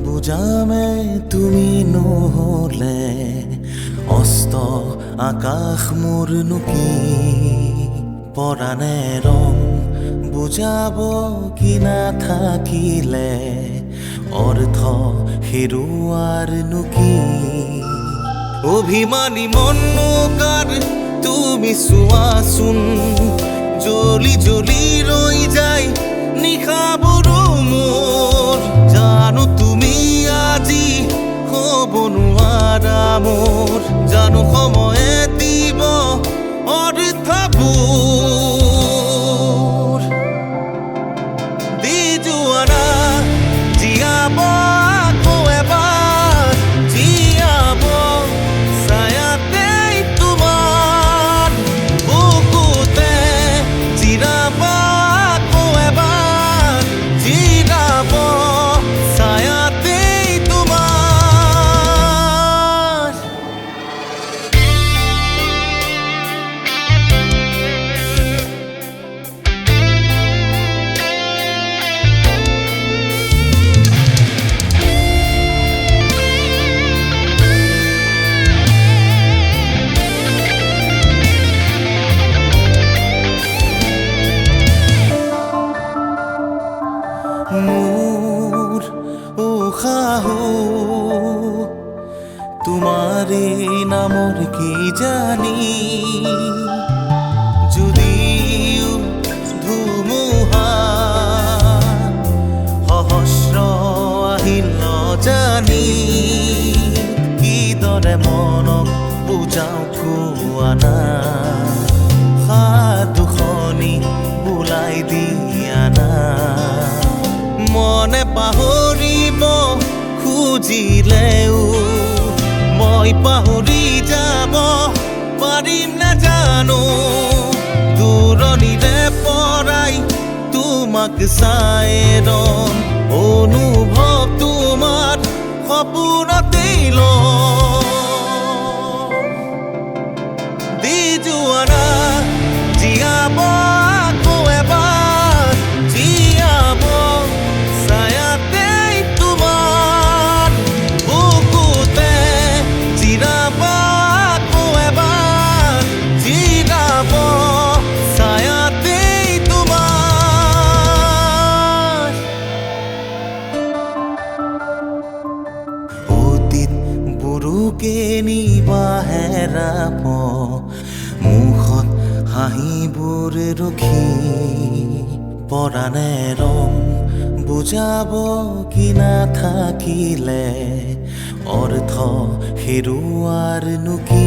বুজামে তুমি নহলে অস্ত আকাশ মোৰনো কি পৰাণে ৰং বুজাব কি নাথাকিলে অৰ্থ হেৰুৱাৰনো কি অভিমানী মনোকাৰ তুমি চোৱাচোন জ্বলি জ্বলি ৰৈ যায় নিশাবোৰো মোৰ জানো তুমি আজি হ'ব নোৱাৰা মোৰ জানো সময়ে দিব অৰ্থবোৰ দি যোৱা না জীয়াব আকৌ এবাৰ জীয়াব ছায়াতেই তোমাৰ বুকুতে জিৰাব আকৌ এবাৰ জিৰাব ছায়াতেই তোমাৰ মোৰ উশাহো তোমাৰে নামৰ কি জানি যদিও ধুমুহা সহস্ৰ আহিল জানি কিদৰে মনক বুজাও খোৱা না সাধুখনি বোলাই দিয়া না মনে পাহৰিব খুজিলেও মই পাহৰি যাব পাৰিম নাজানো দূৰণিৰে পৰাই তোমাক চাই ৰম অনুভৱ তোমাৰ সপোনতেই লম দি যোৱা না জীয়াব আকৌ এবাৰ জীয়াব ছায়াতেই তোমাৰ বুকুতে জিৰাব আকৌ এবাৰ জিৰাব ছায়াতেই তোমাৰ অতীত বুৰুকে নিবা হেৰাব মুখত হাঁহিবোৰ ৰখি পৰাণে ৰং বুজাব কি নাথাকিলে অৰ্থ হেৰুৱাৰনো কি